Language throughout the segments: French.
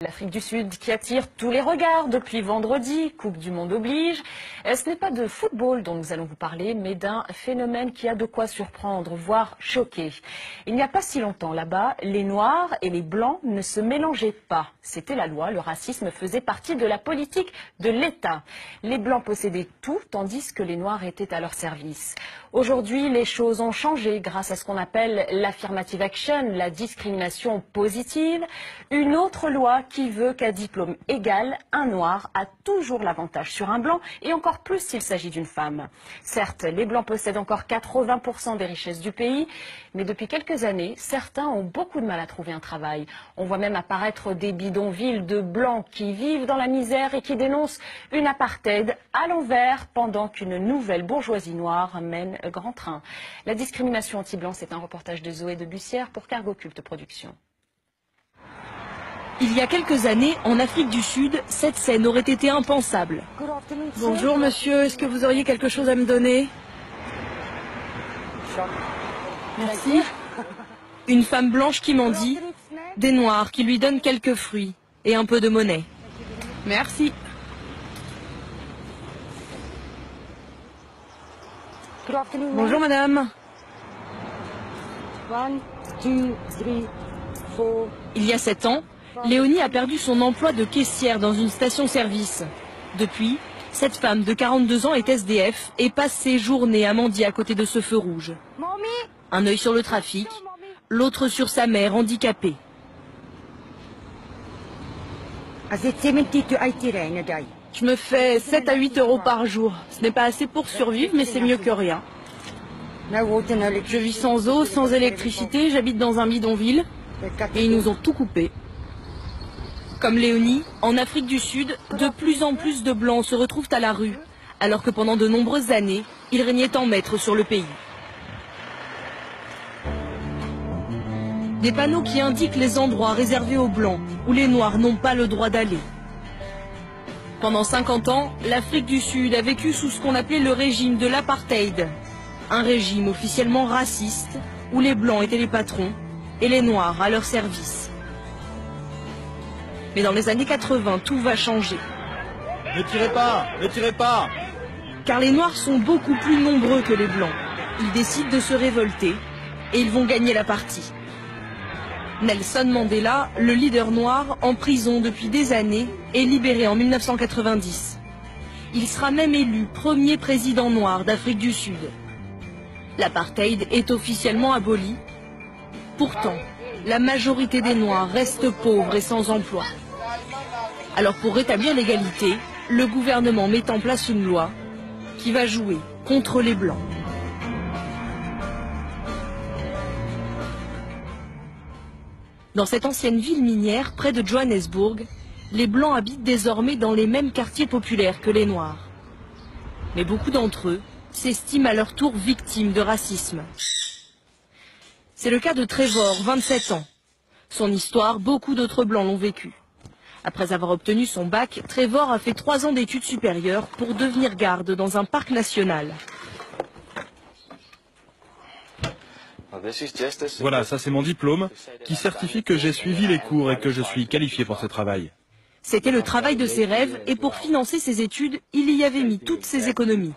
L'Afrique du Sud qui attire tous les regards depuis vendredi, Coupe du Monde oblige. Ce n'est pas de football dont nous allons vous parler, mais d'un phénomène qui a de quoi surprendre, voire choquer. Il n'y a pas si longtemps là-bas, les Noirs et les Blancs ne se mélangeaient pas. C'était la loi, le racisme faisait partie de la politique de l'État. Les Blancs possédaient tout, tandis que les Noirs étaient à leur service. Aujourd'hui, les choses ont changé grâce à ce qu'on appelle l'affirmative action, la discrimination positive, une autre loi qui veut qu'à diplôme égal, un noir a toujours l'avantage sur un blanc et encore plus s'il s'agit d'une femme. Certes, les blancs possèdent encore 80% des richesses du pays, mais depuis quelques années, certains ont beaucoup de mal à trouver un travail. On voit même apparaître des bidonvilles de blancs qui vivent dans la misère et qui dénoncent une apartheid à l'envers pendant qu'une nouvelle bourgeoisie noire mène grand train. La discrimination anti-blanc, c'est un reportage de Zoé de Bussière pour Cargo Culte Productions. Il y a quelques années, en Afrique du Sud, cette scène aurait été impensable. Bonjour monsieur, est-ce que vous auriez quelque chose à me donner? Merci. Une femme blanche qui mendie, des noirs qui lui donnent quelques fruits et un peu de monnaie. Merci. Bonjour madame. Il y a 7 ans, Léonie a perdu son emploi de caissière dans une station-service. Depuis, cette femme de 42 ans est SDF et passe ses journées à mendier à côté de ce feu rouge. Un œil sur le trafic, l'autre sur sa mère handicapée. Je me fais 7 à 8 euros par jour. Ce n'est pas assez pour survivre, mais c'est mieux que rien. Je vis sans eau, sans électricité, j'habite dans un bidonville et ils nous ont tout coupé. Comme Léonie, en Afrique du Sud, de plus en plus de Blancs se retrouvent à la rue, alors que pendant de nombreuses années, ils régnaient en maître sur le pays. Des panneaux qui indiquent les endroits réservés aux Blancs, où les Noirs n'ont pas le droit d'aller. Pendant 50 ans, l'Afrique du Sud a vécu sous ce qu'on appelait le régime de l'apartheid, un régime officiellement raciste, où les Blancs étaient les patrons et les Noirs à leur service. Mais dans les années 80, tout va changer. Ne tirez pas, ne tirez pas! Car les Noirs sont beaucoup plus nombreux que les Blancs. Ils décident de se révolter et ils vont gagner la partie. Nelson Mandela, le leader noir, en prison depuis des années, est libéré en 1990. Il sera même élu premier président noir d'Afrique du Sud. L'apartheid est officiellement aboli. Pourtant, la majorité des Noirs restent pauvres et sans emploi. Alors pour rétablir l'égalité, le gouvernement met en place une loi qui va jouer contre les Blancs. Dans cette ancienne ville minière, près de Johannesburg, les Blancs habitent désormais dans les mêmes quartiers populaires que les Noirs. Mais beaucoup d'entre eux s'estiment à leur tour victimes de racisme. C'est le cas de Trevor, 27 ans. Son histoire, beaucoup d'autres Blancs l'ont vécue. Après avoir obtenu son bac, Trevor a fait 3 ans d'études supérieures pour devenir garde dans un parc national. Voilà, ça c'est mon diplôme qui certifie que j'ai suivi les cours et que je suis qualifié pour ce travail. C'était le travail de ses rêves et pour financer ses études, il y avait mis toutes ses économies.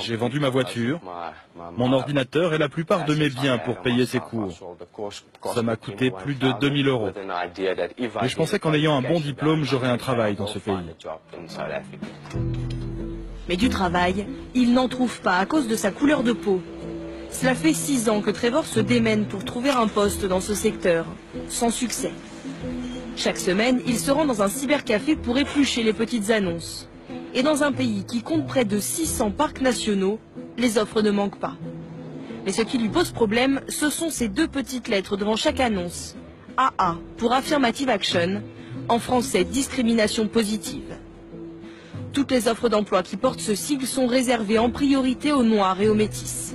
J'ai vendu ma voiture, mon ordinateur et la plupart de mes biens pour payer ces cours. Ça m'a coûté plus de 2000 euros. Et je pensais qu'en ayant un bon diplôme, j'aurais un travail dans ce pays. Mais du travail, il n'en trouve pas à cause de sa couleur de peau. Cela fait 6 ans que Trevor se démène pour trouver un poste dans ce secteur, sans succès. Chaque semaine, il se rend dans un cybercafé pour éplucher les petites annonces. Et dans un pays qui compte près de 600 parcs nationaux, les offres ne manquent pas. Mais ce qui lui pose problème, ce sont ces 2 petites lettres devant chaque annonce. AA pour Affirmative Action, en français discrimination positive. Toutes les offres d'emploi qui portent ce sigle sont réservées en priorité aux Noirs et aux Métis.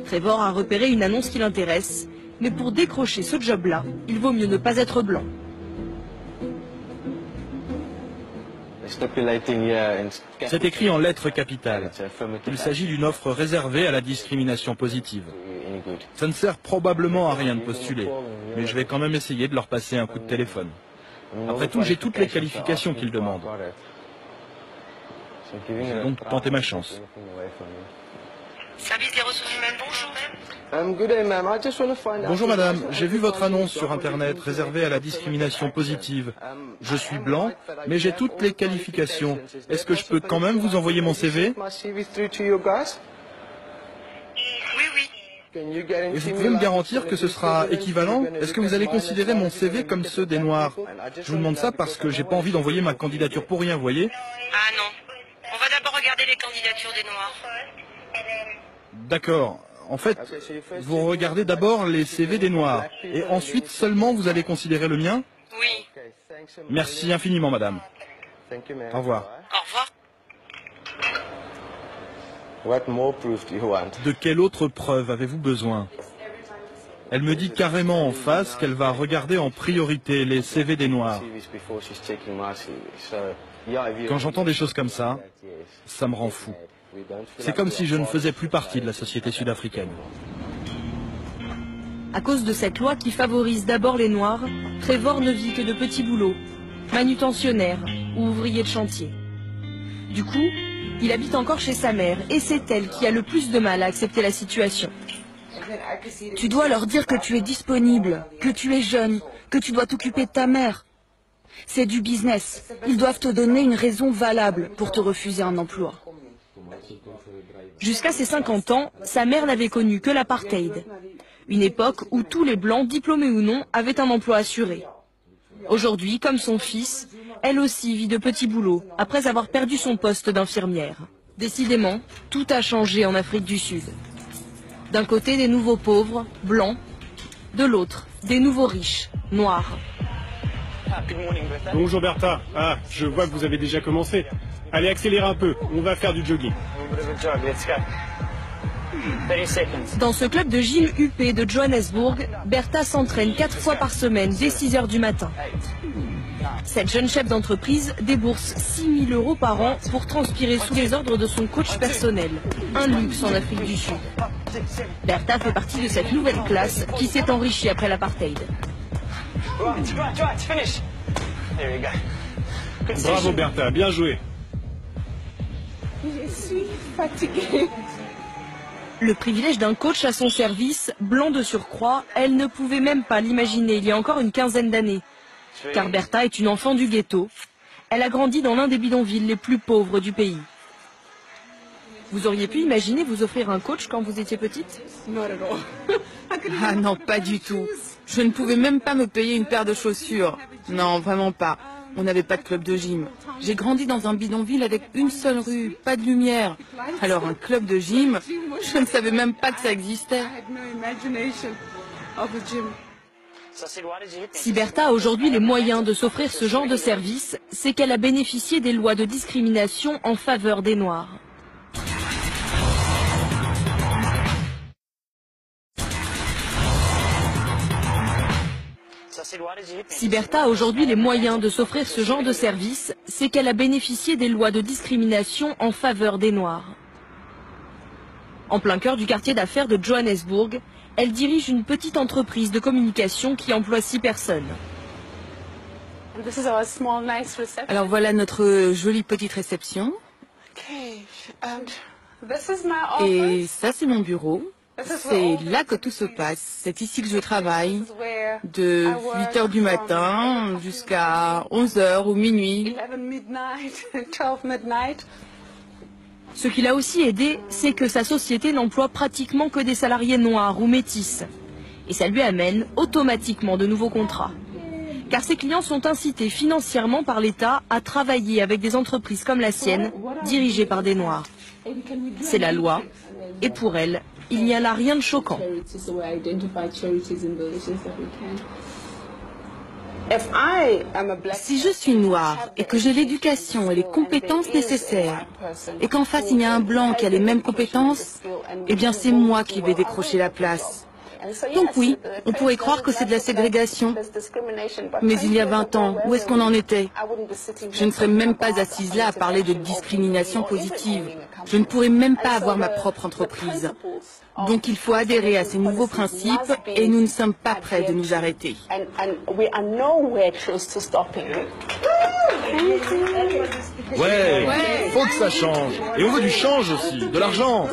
Trevor a repéré une annonce qui l'intéresse, mais pour décrocher ce job-là, il vaut mieux ne pas être blanc. C'est écrit en lettres capitales. Il s'agit d'une offre réservée à la discrimination positive. Ça ne sert probablement à rien de postuler, mais je vais quand même essayer de leur passer un coup de téléphone. Après tout, j'ai toutes les qualifications qu'ils demandent. Je vais donc tenter ma chance. Service des ressources humaines, bonjour. Bonjour madame, j'ai vu votre annonce sur Internet réservée à la discrimination positive. Je suis blanc, mais j'ai toutes les qualifications. Est-ce que je peux quand même vous envoyer mon CV? Et vous pouvez me garantir que ce sera équivalent? Est-ce que vous allez considérer mon CV comme ceux des Noirs? Je vous demande ça parce que j'ai pas envie d'envoyer ma candidature pour rien, voyez? Ah non, on va d'abord regarder les candidatures des Noirs. D'accord. En fait, vous regardez d'abord les CV des Noirs, et ensuite seulement vous allez considérer le mien? Oui. Merci infiniment, madame. Au revoir. Au revoir. De quelle autre preuve avez-vous besoin? Elle me dit carrément en face qu'elle va regarder en priorité les CV des Noirs. Quand j'entends des choses comme ça, ça me rend fou. C'est comme si je ne faisais plus partie de la société sud-africaine. À cause de cette loi qui favorise d'abord les Noirs, Trevor ne vit que de petits boulots, manutentionnaire ou ouvrier de chantier. Du coup, il habite encore chez sa mère et c'est elle qui a le plus de mal à accepter la situation. Tu dois leur dire que tu es disponible, que tu es jeune, que tu dois t'occuper de ta mère. C'est du business. Ils doivent te donner une raison valable pour te refuser un emploi. Jusqu'à ses 50 ans, sa mère n'avait connu que l'apartheid, une époque où tous les Blancs, diplômés ou non, avaient un emploi assuré. Aujourd'hui, comme son fils, elle aussi vit de petits boulots, après avoir perdu son poste d'infirmière. Décidément, tout a changé en Afrique du Sud. D'un côté, des nouveaux pauvres, blancs, de l'autre, des nouveaux riches, noirs. Bonjour Bertha. Ah, je vois que vous avez déjà commencé. Allez, accélérez un peu, on va faire du jogging. Dans ce club de gym UP de Johannesburg, Bertha s'entraîne 4 fois par semaine dès 6 h du matin. Cette jeune chef d'entreprise débourse 6 000 € par an pour transpirer sous les ordres de son coach personnel. Un luxe en Afrique du Sud. Bertha fait partie de cette nouvelle classe qui s'est enrichie après l'apartheid. Bravo Bertha, bien joué. Je suis fatiguée. Le privilège d'un coach à son service, blanc de surcroît, elle ne pouvait même pas l'imaginer il y a encore une quinzaine d'années. Car Bertha est une enfant du ghetto. Elle a grandi dans l'un des bidonvilles les plus pauvres du pays. Vous auriez pu imaginer vous offrir un coach quand vous étiez petite? Ah non, pas du tout. Je ne pouvais même pas me payer une paire de chaussures. Non, vraiment pas. On n'avait pas de club de gym. J'ai grandi dans un bidonville avec une seule rue, pas de lumière. Alors un club de gym, je ne savais même pas que ça existait. Si Bertha a aujourd'hui les moyens de s'offrir ce genre de service, c'est qu'elle a bénéficié des lois de discrimination en faveur des Noirs. Si Bertha a aujourd'hui les moyens de s'offrir ce genre de service, c'est qu'elle a bénéficié des lois de discrimination en faveur des Noirs. En plein cœur du quartier d'affaires de Johannesburg, elle dirige une petite entreprise de communication qui emploie 6 personnes. Alors voilà notre jolie petite réception. Et ça c'est mon bureau. C'est là que tout se passe. C'est ici que je travaille, de 8 h du matin jusqu'à 11 h ou minuit. Ce qui l'a aussi aidé, c'est que sa société n'emploie pratiquement que des salariés noirs ou métis. Et ça lui amène automatiquement de nouveaux contrats. Car ses clients sont incités financièrement par l'État à travailler avec des entreprises comme la sienne, dirigées par des Noirs. C'est la loi, et pour elle, il n'y a là rien de choquant. Si je suis noire et que j'ai l'éducation et les compétences nécessaires, et qu'en face il y a un blanc qui a les mêmes compétences, eh bien c'est moi qui vais décrocher la place. Donc oui, on pourrait croire que c'est de la ségrégation. Mais il y a 20 ans, où est-ce qu'on en était? Je ne serais même pas assise là à parler de discrimination positive. Je ne pourrais même pas avoir ma propre entreprise. Donc il faut adhérer à ces nouveaux principes et nous ne sommes pas prêts de nous arrêter. Ouais, faut que ça change. Et on veut du change aussi, de l'argent.